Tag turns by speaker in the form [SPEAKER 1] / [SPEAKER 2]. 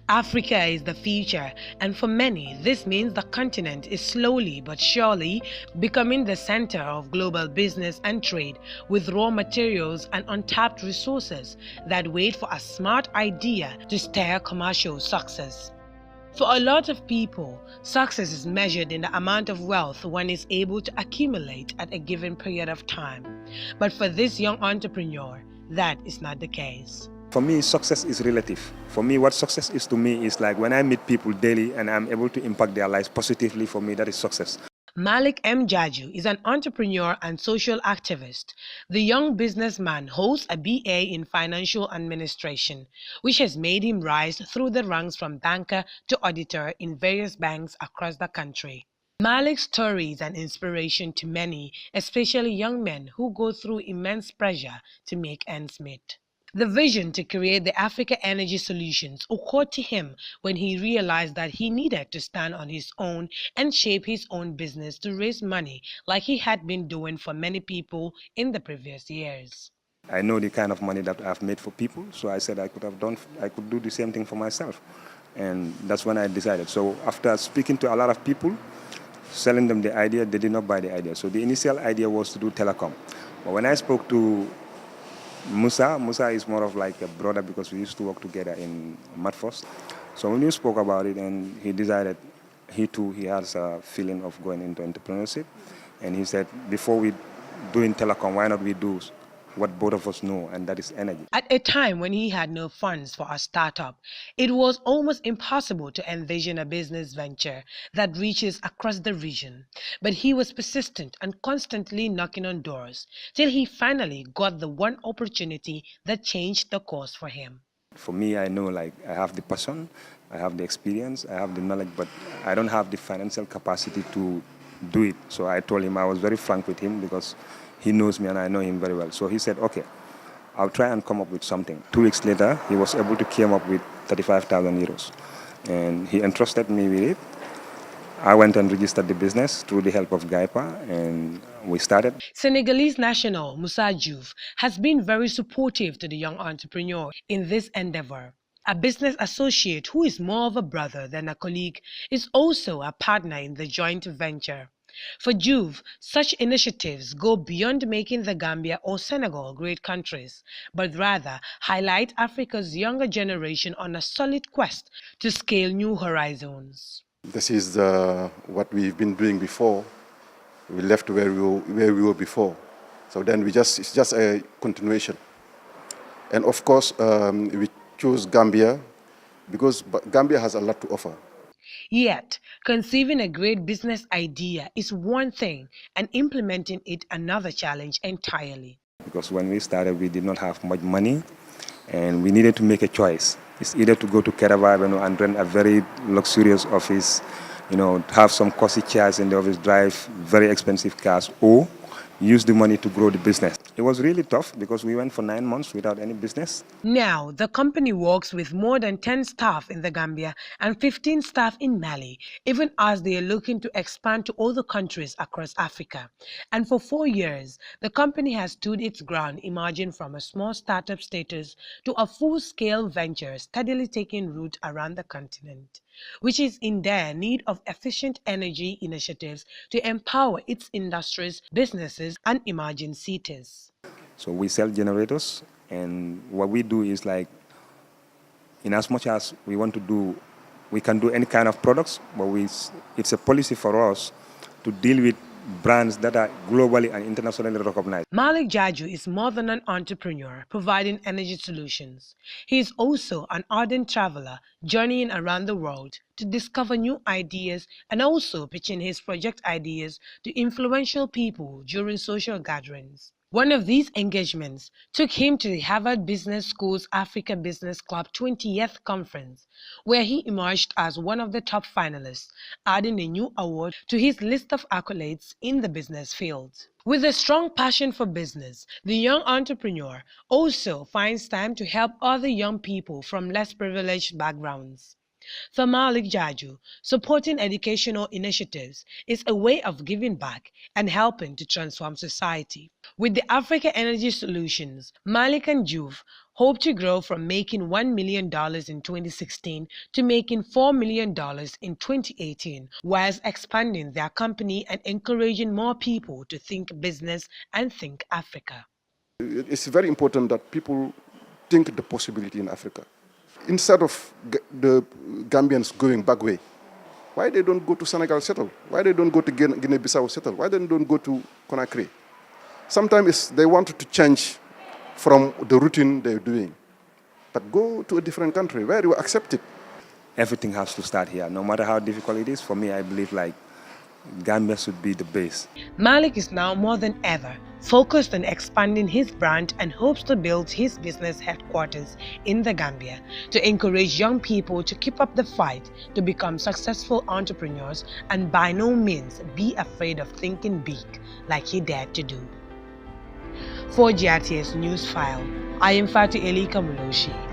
[SPEAKER 1] Africa is the future, and for many, this means the continent is slowly but surely becoming the center of global business and trade, with raw materials and untapped resources that wait for a smart idea to steer commercial success. For a lot of people, success is measured in the amount of wealth one is able to accumulate at a given period of time. But for this young entrepreneur, that is not the case.
[SPEAKER 2] For me, success is relative. For me, what success is to me is like when I meet people daily and I'm able to impact their lives positively, for me, that is success.
[SPEAKER 1] Malick M. Jaju is an entrepreneur and social activist. The young businessman holds a BA in financial administration, which has made him rise through the ranks from banker to auditor in various banks across the country. Malick's story is an inspiration to many, especially young men who go through immense pressure to make ends meet. The vision to create the Africa Energy Solutions occurred to him when he realized that he needed to stand on his own and shape his own business to raise money like he had been doing for many people in the previous years.
[SPEAKER 2] I know the kind of money that I've made for people, so I said I could do the same thing for myself. And that's when I decided. So after speaking to a lot of people, selling them the idea, they did not buy the idea. So the initial idea was to do telecom. But when I spoke to Musa is more of like a brother because we used to work together in Matfos. So when we spoke about it and he decided he has a feeling of going into entrepreneurship. And he said, before we do in telecom, why not we do what both of us know, and that is energy.
[SPEAKER 1] At a time when he had no funds for a startup, it was almost impossible to envision a business venture that reaches across the region. But he was persistent and constantly knocking on doors till he finally got the one opportunity that changed the course for him.
[SPEAKER 2] For me, I know like I have the passion, I have the experience, I have the knowledge, but I don't have the financial capacity to do it. So I told him, I was very frank with him because he knows me and I know him very well. So he said, okay, I'll try and come up with something. 2 weeks later, he was able to come up with 35,000 euros. And he entrusted me with it. I went and registered the business through the help of GAIPA, and we started.
[SPEAKER 1] Senegalese national Moussa Diouf has been very supportive to the young entrepreneur in this endeavor. A business associate who is more of a brother than a colleague is also a partner in the joint venture. For Diouf, such initiatives go beyond making the Gambia or Senegal great countries, but rather highlight Africa's younger generation on a solid quest to scale new horizons.
[SPEAKER 3] This is what we've been doing before. We left where we were before. So then it's just a continuation. And of course, we chose Gambia because Gambia has a lot to offer.
[SPEAKER 1] Yet, conceiving a great business idea is one thing and implementing it another challenge entirely.
[SPEAKER 2] Because when we started, we did not have much money and we needed to make a choice. It's either to go to Keravai and rent a very luxurious office, have some costly chairs in the office, drive very expensive cars, or use the money to grow the business. It was really tough because we went for 9 months without any business.
[SPEAKER 1] Now, the company works with more than 10 staff in the Gambia and 15 staff in Mali, even as they are looking to expand to other countries across Africa. And for 4 years, the company has stood its ground, emerging from a small startup status to a full-scale venture steadily taking root around the continent, which is in dire need of efficient energy initiatives to empower its industries, businesses, and emerging cities.
[SPEAKER 2] So we sell generators, and what we do is like, in as much as we want to do, we can do any kind of products, but it's a policy for us to deal with brands that are globally and internationally recognized.
[SPEAKER 1] Malick Jaju is more than an entrepreneur providing energy solutions. He is also an ardent traveler journeying around the world to discover new ideas and also pitching his project ideas to influential people during social gatherings. One of these engagements took him to the Harvard Business School's Africa Business Club 20th conference, where he emerged as one of the top finalists, adding a new award to his list of accolades in the business field. With a strong passion for business, the young entrepreneur also finds time to help other young people from less privileged backgrounds. For Malick Jaju, supporting educational initiatives is a way of giving back and helping to transform society. With the Africa Energy Solutions, Malick and Diouf hope to grow from making $1 million in 2016 to making $4 million in 2018, whilst expanding their company and encouraging more people to think business and think Africa.
[SPEAKER 3] It's very important that people think the possibility in Africa. Instead of the Gambians going back way, why they don't go to Senegal settle? Why they don't go to Guinea-Bissau settle? Why they don't go to Conakry? Sometimes they want to change from the routine they're doing, but go to a different country where you accept it.
[SPEAKER 2] Everything has to start here, no matter how difficult it is. For me, I believe like Gambia should be the base.
[SPEAKER 1] Malick is now more than ever focused on expanding his brand and hopes to build his business headquarters in the Gambia to encourage young people to keep up the fight to become successful entrepreneurs and by no means be afraid of thinking big like he dared to do. For GRTS Newsfile, I am Fatou Ellika Muloshi.